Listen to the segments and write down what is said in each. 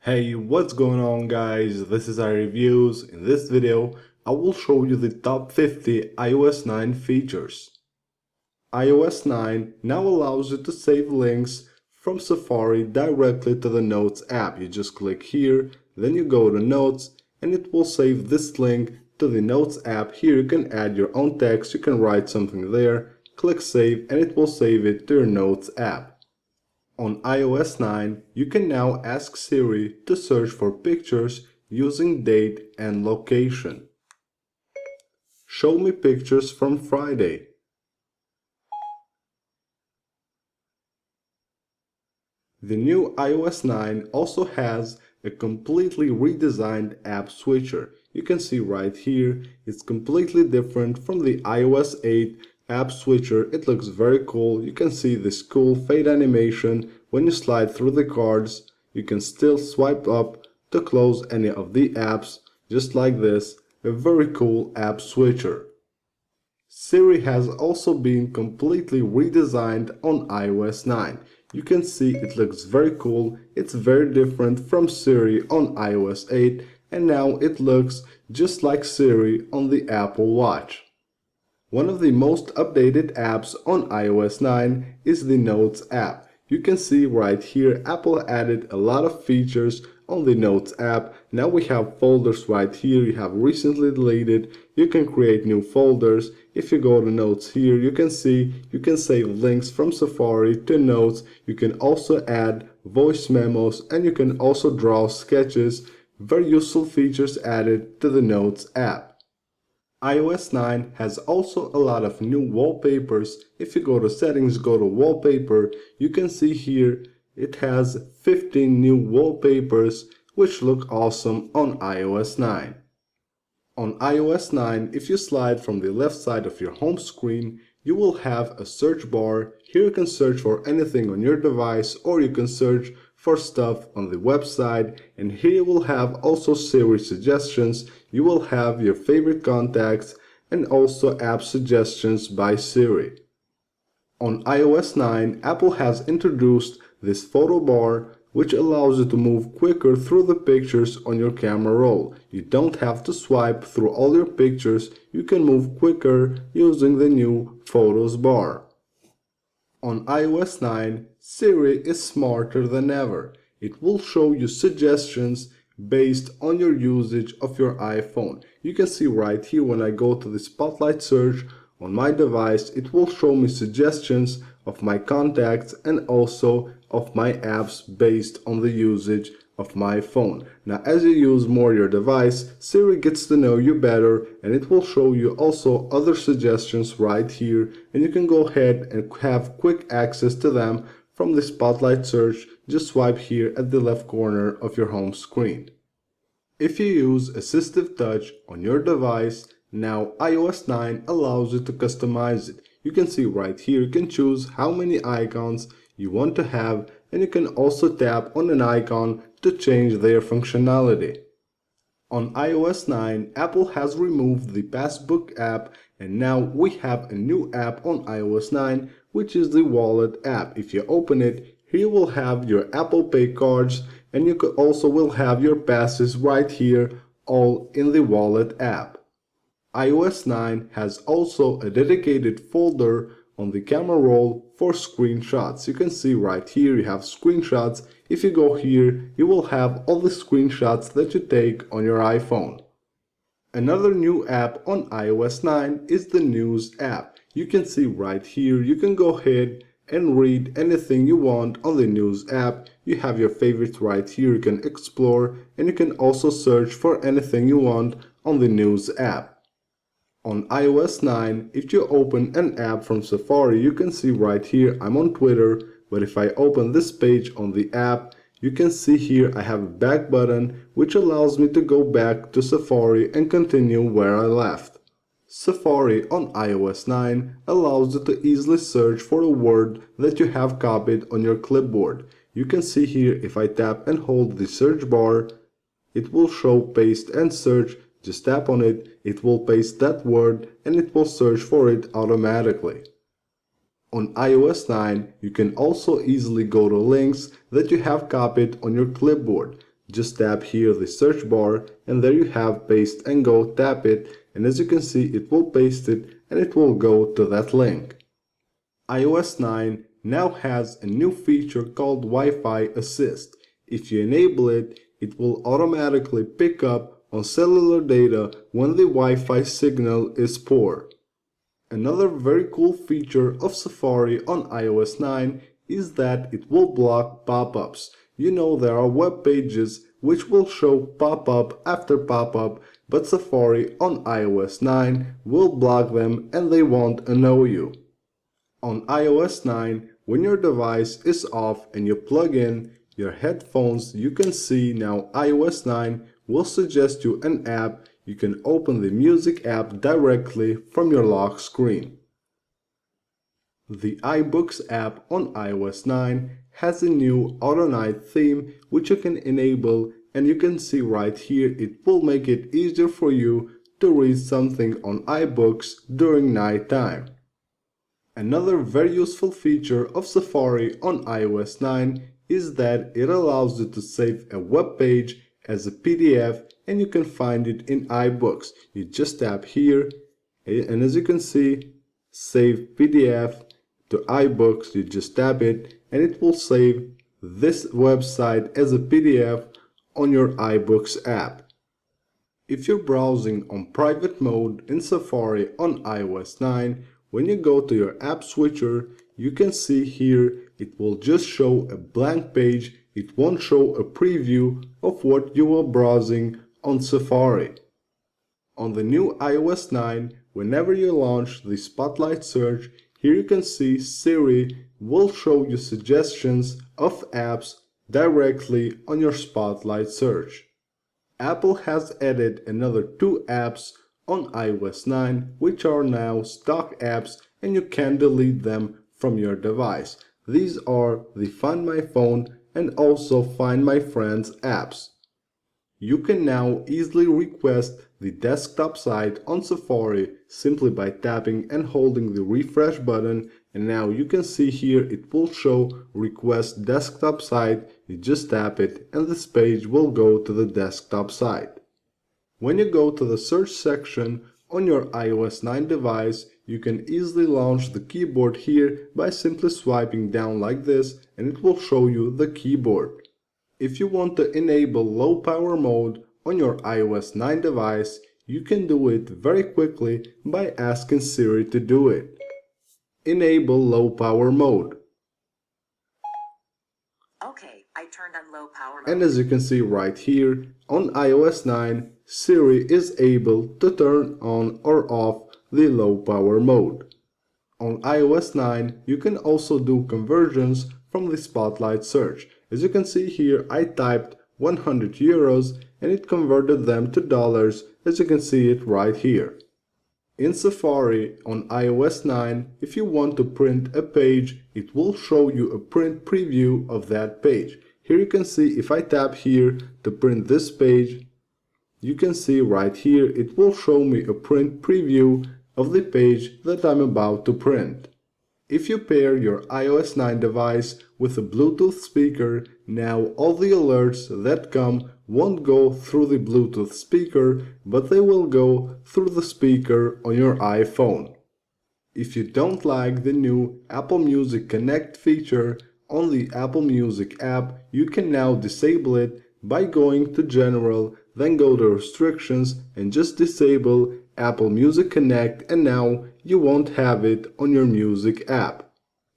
Hey, what's going on guys? This is iReviews. In this video, I will show you the top 50 iOS 9 features. iOS 9 now allows you to save links from Safari directly to the Notes app. You just click here, then you go to Notes, and it will save this link to the Notes app. Here you can add your own text, you can write something there, click Save, and it will save it to your Notes app. On iOS 9, you can now ask Siri to search for pictures using date and location. Show me pictures from Friday. The new iOS 9 also has a completely redesigned app switcher. You can see right here, it's completely different from the iOS 8 app switcher. It looks very cool. You can see this cool fade animation. When you slide through the cards, you can still swipe up to close any of the apps, just like this. A very cool app switcher. Siri has also been completely redesigned on iOS 9. You can see it looks very cool. It's very different from Siri on iOS 8, and now it looks just like Siri on the Apple Watch. One of the most updated apps on iOS 9 is the Notes app. You can see right here, Apple added a lot of features on the Notes app. Now we have folders right here. You have recently deleted. You can create new folders. If you go to Notes here, you can see you can save links from Safari to Notes. You can also add voice memos, and you can also draw sketches. Very useful features added to the Notes app. iOS 9 has also a lot of new wallpapers. If you go to settings, go to wallpaper, you can see here it has 15 new wallpapers which look awesome on iOS 9. On iOS 9, if you slide from the left side of your home screen, you will have a search bar. Here you can search for anything on your device, or you can search for stuff on the website, and here you will have also Siri suggestions. You will have your favorite contacts and also app suggestions by Siri. On iOS 9, Apple has introduced this photo bar which allows you to move quicker through the pictures on your camera roll. You don't have to swipe through all your pictures. You can move quicker using the new Photos bar. On iOS 9, Siri is smarter than ever. It will show you suggestions based on your usage of your iPhone. You can see right here when I go to the Spotlight search on my device, it will show me suggestions of my contacts and also of my apps based on the usage of my phone. Now, as you use more your device, Siri gets to know you better, and it will show you also other suggestions right here, and you can go ahead and have quick access to them from the Spotlight search. Just swipe here at the left corner of your home screen. If you use Assistive Touch on your device, now iOS 9 allows you to customize it. You can see right here, you can choose how many icons you want to have, and you can also tap on an icon to change their functionality. On iOS 9, Apple has removed the Passbook app, and now we have a new app on iOS 9, which is the Wallet app. If you open it, here you will have your Apple Pay cards, and you also will have your passes right here, all in the Wallet app. iOS 9 has also a dedicated folder on the camera roll for screenshots. You can see right here you have screenshots. If you go here, you will have all the screenshots that you take on your iPhone. Another new app on iOS 9 is the News app. You can see right here, you can go ahead and read anything you want on the News app. You have your favorites right here, you can explore, and you can also search for anything you want on the News app. On iOS 9, if you open an app from Safari, you can see right here I'm on Twitter, but if I open this page on the app, you can see here I have a back button which allows me to go back to Safari and continue where I left. Safari on iOS 9 allows you to easily search for a word that you have copied on your clipboard. You can see here if I tap and hold the search bar, it will show paste and search. Just tap on it, it will paste that word and it will search for it automatically. On iOS 9, you can also easily go to links that you have copied on your clipboard. Just tap here the search bar and there you have paste and go, tap it, and as you can see it will paste it and it will go to that link. iOS 9 now has a new feature called Wi-Fi Assist. If you enable it, it will automatically pick up on cellular data when the Wi-Fi signal is poor. Another very cool feature of Safari on iOS 9 is that it will block pop-ups. You know, there are web pages which will show pop-up after pop-up, but Safari on iOS 9 will block them and they won't annoy you. On iOS 9, when your device is off and you plug in your headphones, you can see now iOS 9 will suggest you an app. You can open the music app directly from your lock screen. The iBooks app on iOS 9 has a new Auto Night theme which you can enable, and you can see right here it will make it easier for you to read something on iBooks during night time. Another very useful feature of Safari on iOS 9 is that it allows you to save a web page as a PDF and you can find it in iBooks. You just tap here and as you can see, save PDF to iBooks. You just tap it and it will save this website as a PDF on your iBooks app. If you're browsing on private mode in Safari on iOS 9, when you go to your app switcher, you can see here it will just show a blank page. It won't show a preview of what you were browsing on Safari. On the new iOS 9, whenever you launch the Spotlight search, here you can see Siri will show you suggestions of apps directly on your Spotlight search. Apple has added another 2 apps on iOS 9 which are now stock apps and you can delete them from your device. These are the Find My Phone and also Find My Friends apps. You can now easily request the desktop site on Safari simply by tapping and holding the refresh button, and now you can see here it will show request desktop site. You just tap it and this page will go to the desktop site. When you go to the search section on your iOS 9 device, you can easily launch the keyboard here by simply swiping down like this and it will show you the keyboard. If you want to enable low power mode on your iOS 9 device, you can do it very quickly by asking Siri to do it. Enable low power mode. Okay, I turned on low power mode. And as you can see right here, on iOS 9, Siri is able to turn on or off the low power mode. On iOS 9, you can also do conversions from the Spotlight search. As you can see here, I typed 100 euros and it converted them to dollars, as you can see it right here. In Safari on iOS 9, if you want to print a page, it will show you a print preview of that page. Here you can see if I tap here to print this page, you can see right here it will show me a print preview of the page that I'm about to print. If you pair your iOS 9 device with a Bluetooth speaker, now all the alerts that come won't go through the Bluetooth speaker, but they will go through the speaker on your iPhone. If you don't like the new Apple Music Connect feature on the Apple Music app, you can now disable it by going to General, then go to Restrictions and just disable Apple Music Connect, and now you won't have it on your music app.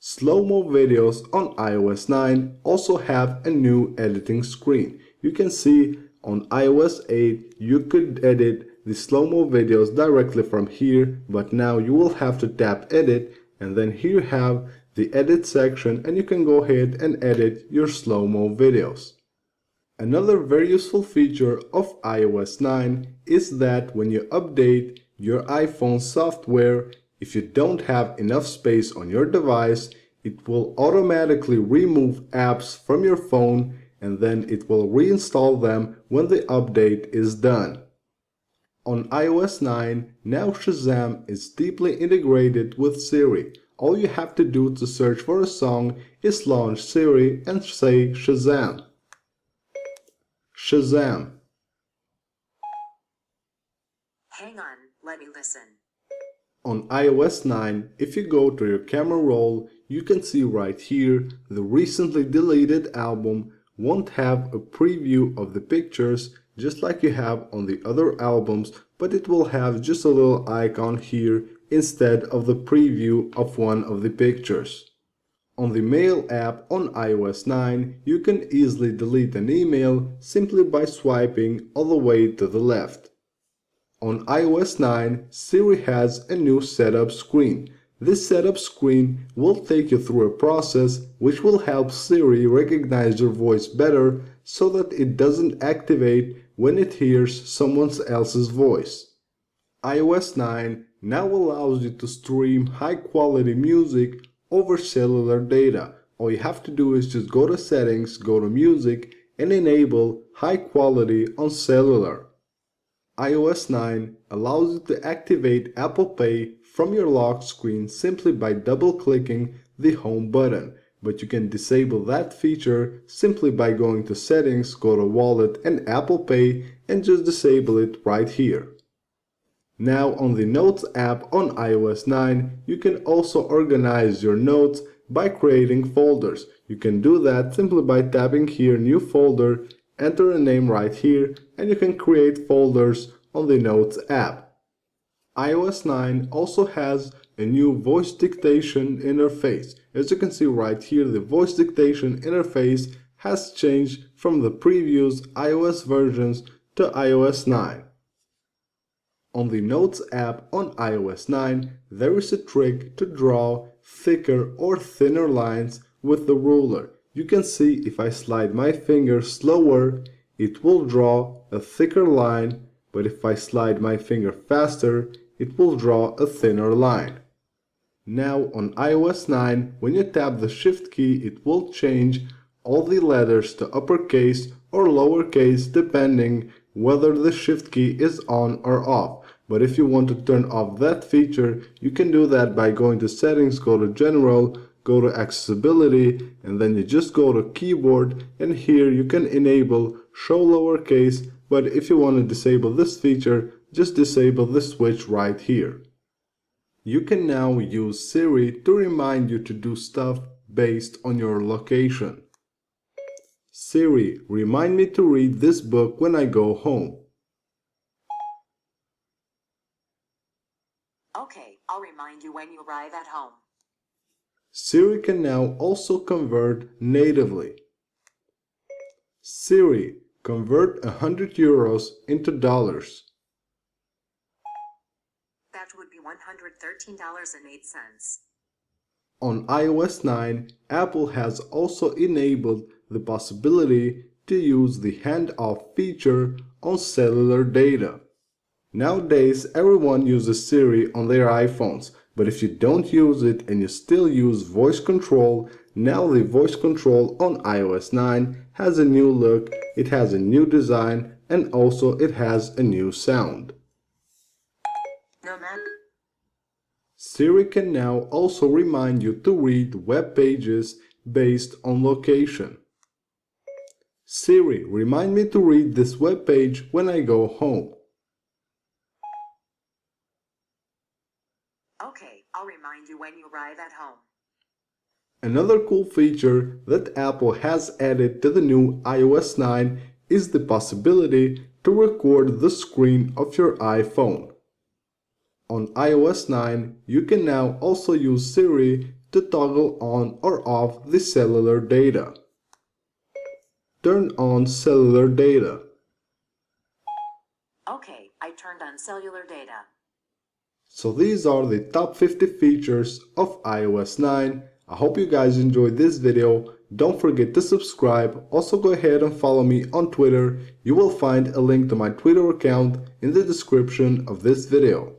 Slow-mo videos on iOS 9 also have a new editing screen. You can see on iOS 8 you could edit the slow-mo videos directly from here, but now you will have to tap edit and then here you have the edit section and you can go ahead and edit your slow-mo videos. Another very useful feature of iOS 9 is that when you update your iPhone software, if you don't have enough space on your device, it will automatically remove apps from your phone and then it will reinstall them when the update is done. On iOS 9, now Shazam is deeply integrated with Siri. all you have to do to search for a song is launch Siri and say Shazam. Shazam. Hang on, let me listen. On iOS 9, if you go to your camera roll, you can see right here the recently deleted album won't have a preview of the pictures just like you have on the other albums, but it will have just a little icon here instead of the preview of one of the pictures. On the Mail app on iOS 9, you can easily delete an email simply by swiping all the way to the left. On iOS 9, Siri has a new setup screen. This setup screen will take you through a process which will help Siri recognize your voice better so that it doesn't activate when it hears someone else's voice. iOS 9 now allows you to stream high-quality music over cellular data. All you have to do is just go to Settings, go to Music, and enable High Quality on Cellular. iOS 9 allows you to activate Apple Pay from your lock screen simply by double-clicking the Home button, but you can disable that feature simply by going to Settings, go to Wallet and Apple Pay and just disable it right here. Now on the Notes app on iOS 9, you can also organize your notes by creating folders. You can do that simply by tapping here New Folder, enter a name right here, and you can create folders on the Notes app. iOS 9 also has a new voice dictation interface. As you can see right here, the voice dictation interface has changed from the previous iOS versions to iOS 9. On the Notes app on iOS 9, there is a trick to draw thicker or thinner lines with the ruler. You can see if I slide my finger slower, it will draw a thicker line, but if I slide my finger faster, it will draw a thinner line. Now on iOS 9, when you tap the Shift key, it will change all the letters to uppercase or lowercase depending whether the Shift key is on or off. But if you want to turn off that feature, you can do that by going to Settings, go to General, go to Accessibility, and then you just go to Keyboard, and here you can enable Show Lowercase, but if you want to disable this feature, just disable the switch right here. You can now use Siri to remind you to do stuff based on your location. Siri, remind me to read this book when I go home. Okay, I'll remind you when you arrive at home. Siri can now also convert natively. Siri, convert 100 euros into dollars. That would be $113.08. On iOS 9, Apple has also enabled the possibility to use the handoff feature on cellular data. Nowadays, everyone uses Siri on their iPhones, but if you don't use it and you still use voice control, now the voice control on iOS 9 has a new look, it has a new design, and also it has a new sound. No, ma'am. Siri can now also remind you to read web pages based on location. Siri, remind me to read this web page when I go home. Okay, I'll remind you when you arrive at home. Another cool feature that Apple has added to the new iOS 9 is the possibility to record the screen of your iPhone. On iOS 9, you can now also use Siri to toggle on or off the cellular data. Turn on cellular data. Okay, I turned on cellular data. So these are the top 50 features of iOS 9. I hope you guys enjoyed this video. Don't forget to subscribe. Also go ahead and follow me on Twitter. You will find a link to my Twitter account in the description of this video.